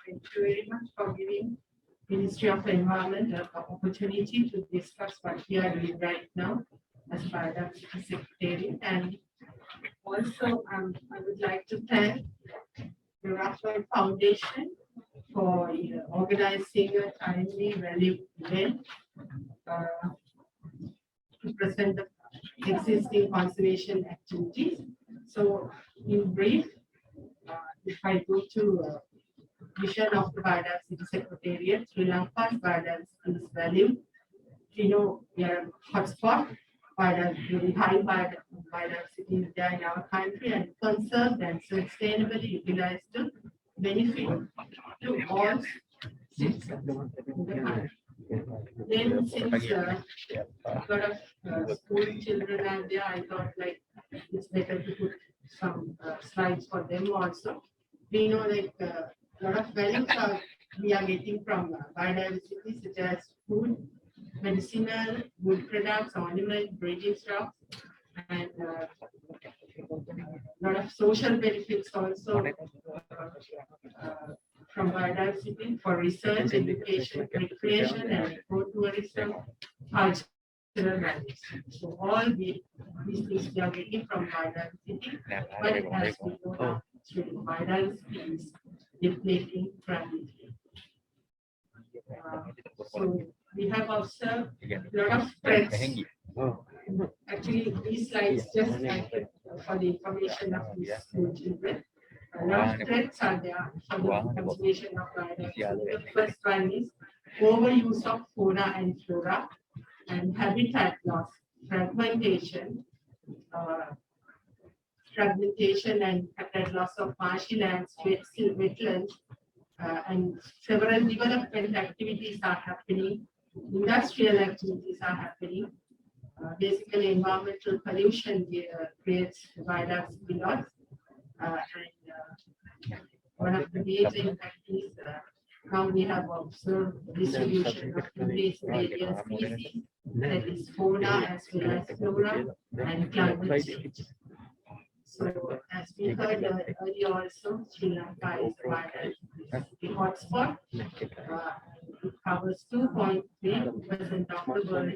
Thank you very much for giving Ministry of Environment an opportunity to discuss what we are doing right now as Biodiversity Secretary. And also, I would like to thank the Rafael Foundation for organizing a timely value event to present the existing conservation activities. So, in brief, if I go to vision of the Biodiversity Secretariat, Sri Lanka's biodiversity is valued. We are a hotspot, very high biodiversity is there in our country and conserved and sustainably utilized to benefit to all citizens in the country. Then since a lot of school children are there, I thought like it's better to put some slides for them also. We know like a lot of values we are getting from biodiversity such as food, medicinal, wood products, ornament, breeding stocks, and a lot of social benefits also from biodiversity for research, education, recreation, and tourism, cultural values. So all these things we are getting from biodiversity, but as we know now, biodiversity is depleting rapidly. So we have observed a lot of threats. Actually, these slides just for the information of these school children. A lot of threats are there for the conservation of biodiversity. The first one is overuse of fauna and flora and habitat loss, fragmentation and habitat loss of marshy lands, wetlands, and several development activities are happening, industrial activities are happening. Basically, environmental pollution creates biodiversity loss. And one of the major impacts is now we have observed distribution of invasive alien species, that is fauna as well as flora, and climate change. So, as we heard earlier also, Sri Lanka is a hotspot. It covers 2.3% of the world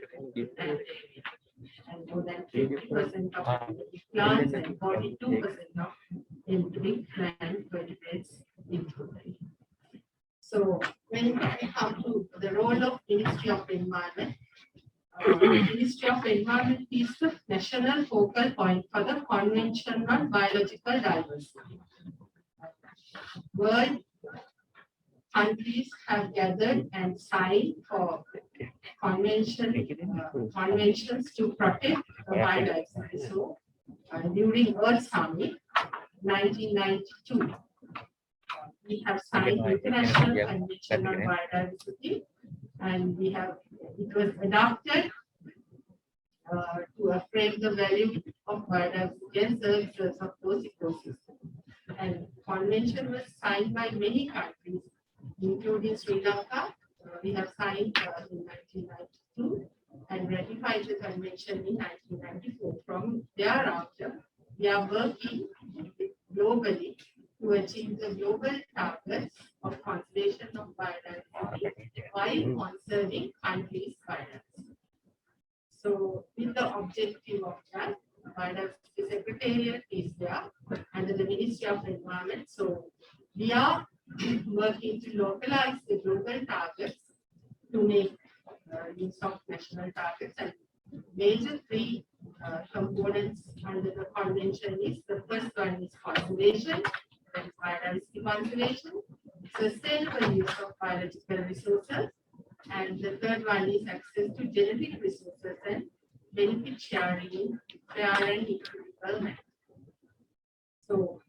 and more than 50% of the plants and 42% of endemic plant vertebrates included. So, when we come to the role of Ministry of Environment, Ministry of Environment is the national focal point for the Convention on Biological Diversity. World countries have gathered and signed for conventions to protect the biodiversity. So, during Earth Summit 1992, we have signed International Convention on Biodiversity, and it was adopted to frame the value of biodiversity and services of those ecosystems. And convention was signed by many countries, including Sri Lanka. We have signed in 1992 and ratified the convention in 1994. From thereafter, we are working globally to achieve the global targets of conservation of biodiversity while conserving countries' biodiversity. So, with the objective of that, the Biodiversity Secretariat is there under the Ministry of Environment. So, we are working to localize the global targets to make use of national targets. And major three components under the convention is the first one is conservation, then biodiversity conservation, sustainable use of biological resources, and the third one is access to genetic resources and benefit sharing in fair and equitable manner. So,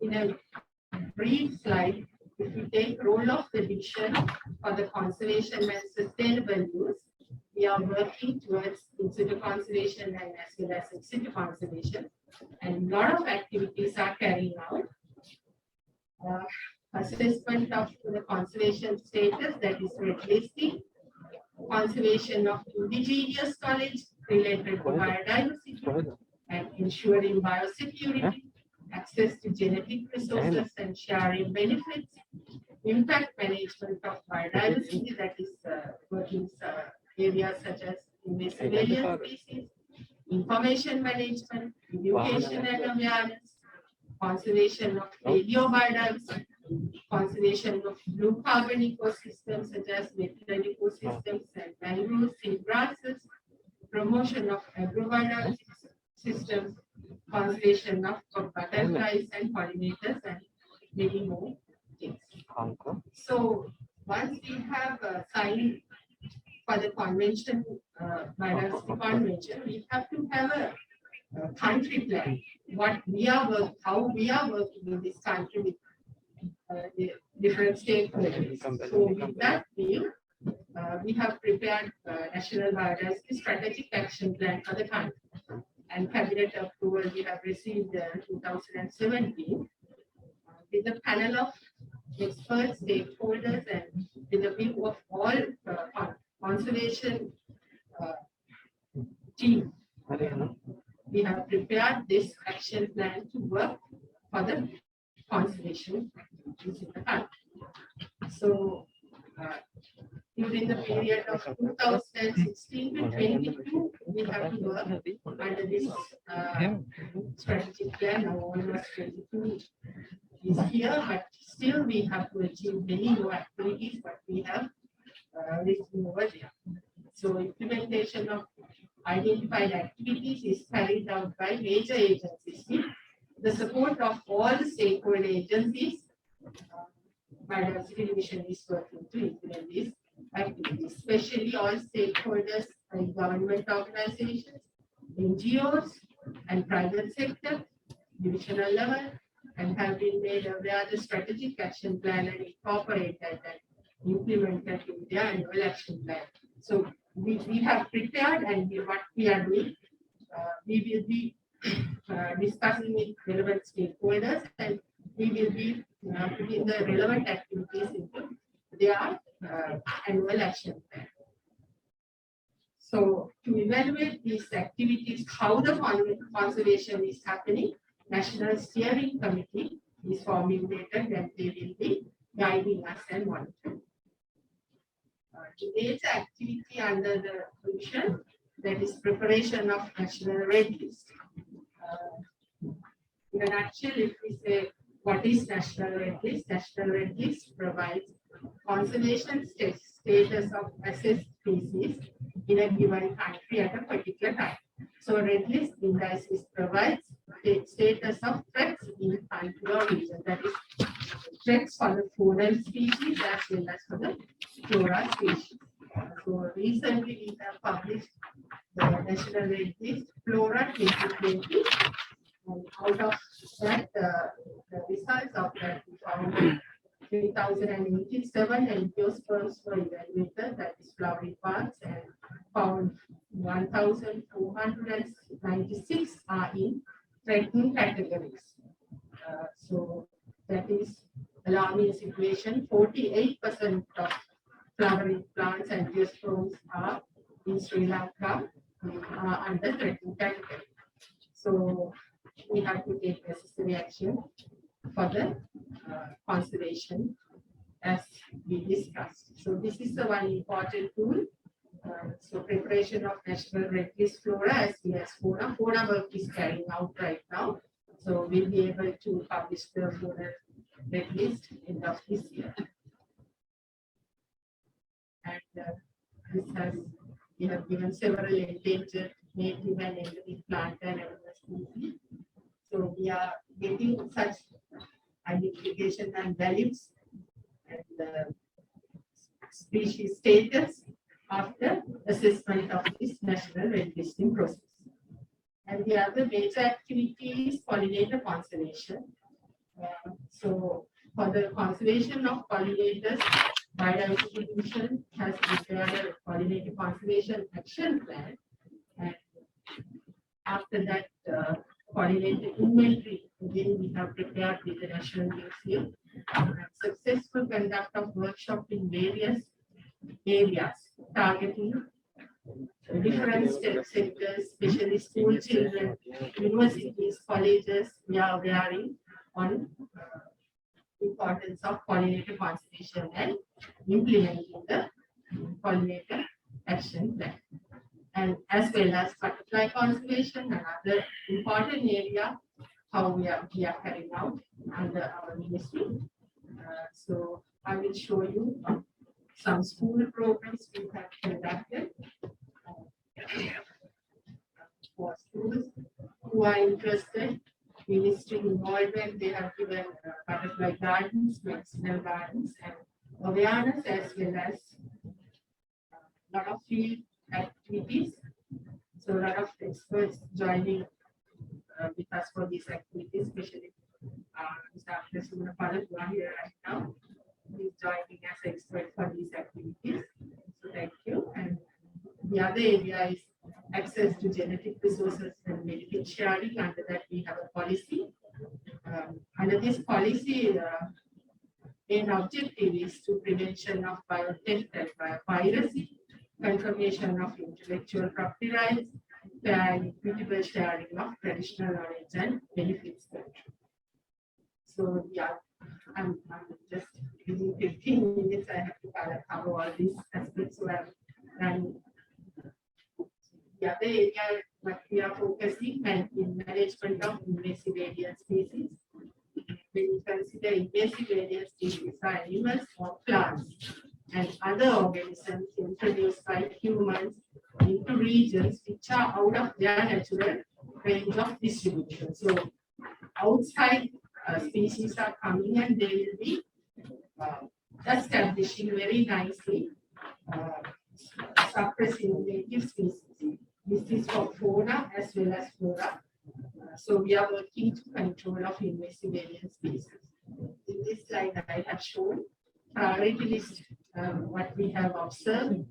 in a brief slide, if we take role of the division for the conservation and sustainable use, we are working towards in situ conservation and as well as in situ conservation, and a lot of activities are carrying out. Assessment of the conservation status, that is red listing, conservation of indigenous knowledge related to biodiversity and ensuring biosecurity, access to genetic resources and sharing benefits, impact management of biodiversity, that is working areas such as invasive alien species, information management, education and awareness, conservation of paleobiodiversity, conservation of blue carbon ecosystems such as wetland ecosystems and mangroves and grasses, promotion of agrobiodiversity systems, conservation of butterflies and pollinators, and many more things. So once we have signed for the convention, biodiversity convention, we have to have a country plan. How we are working in this country with the different stakeholders. So with that view, we have prepared National Biodiversity Strategic Action Plan for the country. And cabinet approval we have received in 2017 with a panel of experts, stakeholders, and with a view of all conservation team. We have prepared this action plan to work for the conservation activities in the country. So during the period of 2016 to 22, we have to work under this strategic plan. Now almost 22 is here, but still we have to achieve many more activities, but we have written over there. So implementation of identified activities is carried out by major agencies with the support of all the stakeholder agencies. Biodiversity Division is working to implement these activities, especially all stakeholders and government organizations, NGOs, and private sector, divisional level, and have been made aware the strategic action plan and incorporated and implemented in their annual action plan. So we have prepared, and what we are doing, we will be discussing with relevant stakeholders, and we will be putting the relevant activities into their annual action plan. So to evaluate these activities, how the conservation is happening, National Steering Committee is formulated, and they will be guiding us and monitoring. The major activity under the provision, that is preparation of National Red List. In a nutshell, if we say what is National Red List, National Red List provides conservation status of assessed species in a given country at a particular time. So Red List indices provides the status of threats in country or region, that is threats for the fauna species as well as for the flora species. So recently we have published the National Red List Flora 2020, and out of that, the results of that, we found 3,087 angiosperms were evaluated, that is flowering parts, and found 1,496 are in threatened categories. So that is alarming situation. 48% of flowering plants and angiosperms are in Sri Lanka under threatened category. So we have to take necessary action for the conservation as we discussed. So this is the one important tool. So preparation of National Red List Flora as well as fauna. Fauna work is carrying out right now. So we'll be able to publish the fauna Red List end of this year. And we have given several endangered native and endemic plant and animal species. So we are getting such identification and values and species status after assessment of this National Red Listing process. And the other major activity is pollinator conservation. So for the conservation of pollinators, Biodiversity Division has prepared a pollinator conservation action plan. And after that, pollinator inventory, again we have prepared with the National Museum. Successful conduct of workshop in various areas, targeting different sectors, especially school children, universities, colleges. We are varying on importance of pollinator conservation and implementing the pollinator action plan. And as well as butterfly conservation, another important area, how we are carrying out under our ministry. So I will show you some school programs we have conducted for schools who are interested. Ministry involvement, they have given butterfly gardens, medicinal gardens, and awareness, as well as a lot of field activities. So a lot of experts joining with us for these activities, especially Mr. Sunapala, who are here right now. He's joining as expert for these activities. So thank you. And the other area is access to genetic resources and benefit sharing. Under that, we have a policy. Under this policy, main objective is to prevention of biotheft and biopiracy, confirmation of intellectual property rights, fair and equitable sharing of traditional knowledge and benefits. So yeah, I'm just using 15 minutes. I have to cover all these aspects. So I'm the other area what we are focusing on in management of invasive alien species. When you consider invasive alien species are animals or plants and other organisms introduced by humans into regions which are out of their natural range of distribution. So outside species are coming and they will be establishing very nicely suppressing native species. This is for fauna as well as flora. So we are working to control of invasive alien species. In this slide I have shown priority list what we have observed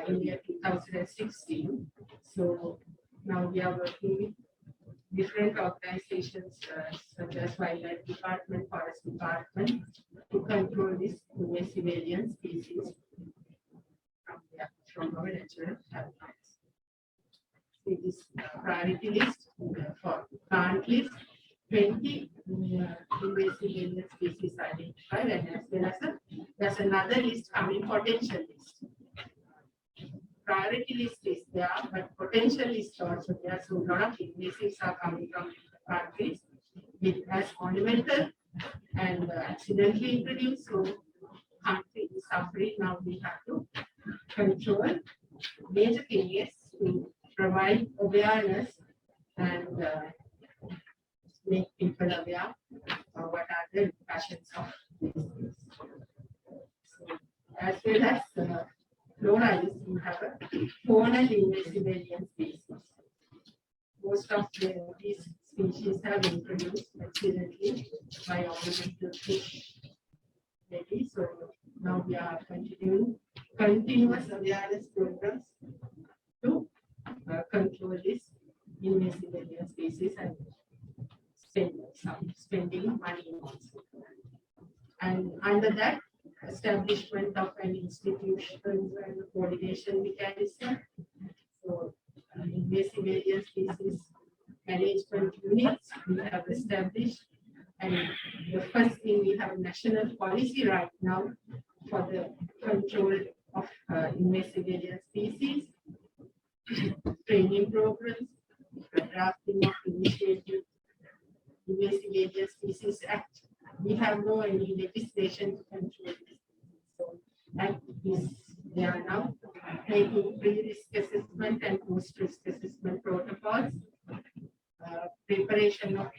in year 2016. So now we are working with different organizations such as Wildlife Department, Forest Department to control this invasive alien species from our natural habitats. This priority list for plant list, 20 invasive alien species identified, and as well as there's another list coming, potential list. Priority list is there, but potential list also there. So a lot of invasives are coming from countries with as ornamental and accidentally introduced. So country is suffering. Now we have to control. Major thing is to provide awareness and make people aware of what are the repercussions of these things. So, as well as flora, we have a faunal invasive alien species. Most of these species have introduced accidentally by ornamental fish. Maybe so. Now we are continuing continuous awareness programs to control this invasive alien species and spending money also. And under that, establishment of an institution and coordination mechanism. So invasive alien species management units we have established. And the first thing, we have a national policy right now for the control of invasive alien species, training programs, drafting of initiative, Invasive Alien Species Act. We have no any legislation to control this. So that is, they are now making pre-risk assessment and post-risk assessment protocols, preparation of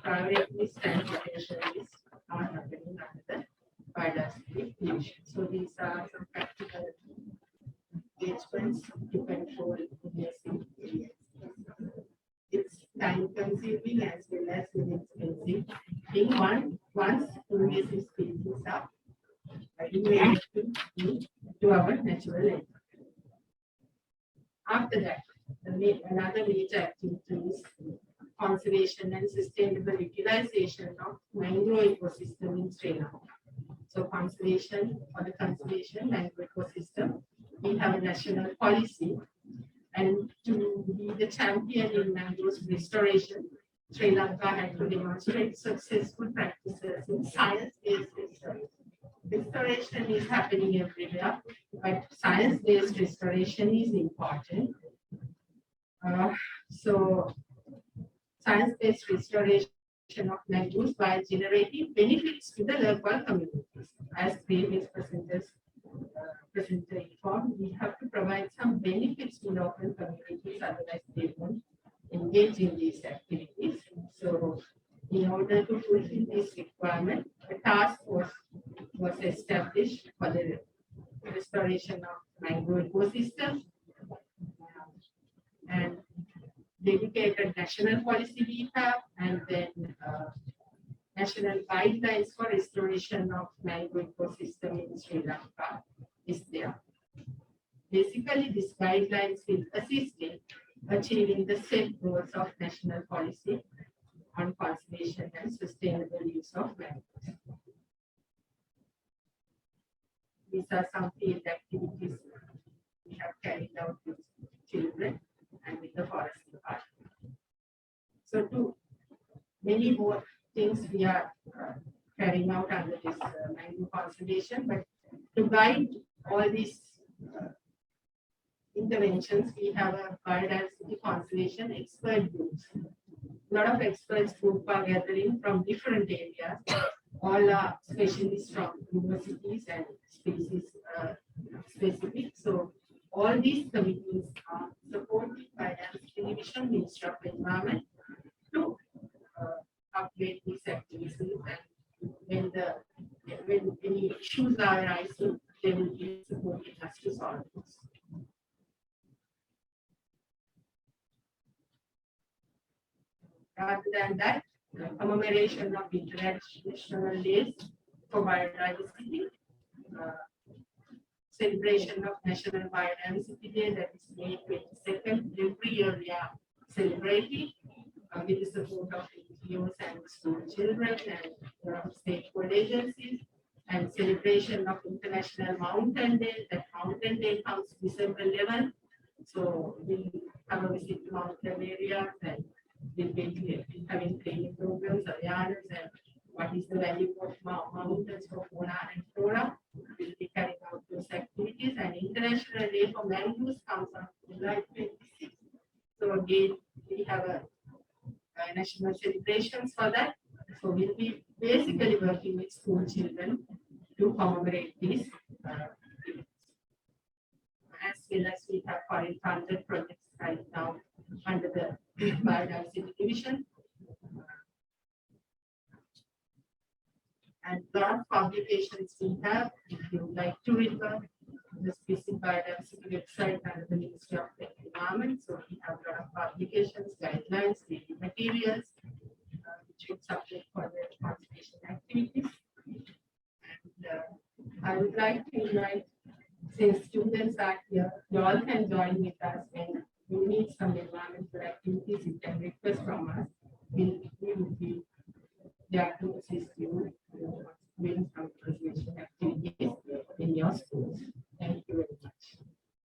private list and potential list are happening under the biodiversity division. So these are some practical engagements to control invasive areas. It's time consuming as well as inexpensive. Once invasive species are invaded to our natural environment. After that, another major activity is conservation and sustainable utilization of mangrove ecosystem in Sri Lanka. So conservation, for the conservation mangrove ecosystem, we have a national policy, and to be the champion in mangrove restoration, Sri Lanka had to demonstrate successful practices in science-based research. Restoration is happening everywhere, but science-based restoration is important. So, science-based restoration of mangroves by generating benefits to the local communities. As previous presenter informed, we have to provide some benefits to local communities, otherwise they won't engage in these activities. So, in order to fulfill this requirement, a task force was established for the restoration of mangrove ecosystems, and dedicated national policy we have, and then national guidelines for restoration of mangrove ecosystem in Sri Lanka is there. Basically, these guidelines will assist in achieving the set goals of national policy on conservation and sustainable use of mangroves. These are some field activities we have carried out with children and with the forest department. So, many more things we are carrying out under this mangrove conservation, but to guide all these interventions, we have a biodiversity conservation expert groups. A lot of experts group are gathering from different areas. All are specialists from universities and species specific. So all these committees are supported by the Division Ministry of Environment to upgrade these activities, and when any issues are arising, they will be supporting us to solve this. Rather than that, commemoration of International Days for Biodiversity, celebration of National Biodiversity Day, that is May 22nd. Every year we are celebrating with the support of NGOs and school children and stakeholder agencies, and celebration of International Mountain Day. That Mountain Day comes December 11th. So we have a visit to mountain areas, and we'll be having training programs, awareness, and what is the value of mountains for fauna and flora. We'll be carrying out those activities, and International Day for Mangroves comes on July 26th. So again, we have a national celebrations for that. So we'll be basically working with school children to commemorate these as well as we have foreign funded projects right now under the Biodiversity Division. And a lot of publications we have, if you would like to refer the Species Biodiversity website under the Ministry of the Environment. So we have a lot of publications, guidelines, reading materials, which would subject for the conservation activities. And I would like to invite, since students are here, you all can join with us when you need some environmental activities. You can request from us. We will be there to assist you with some conservation activities in your schools.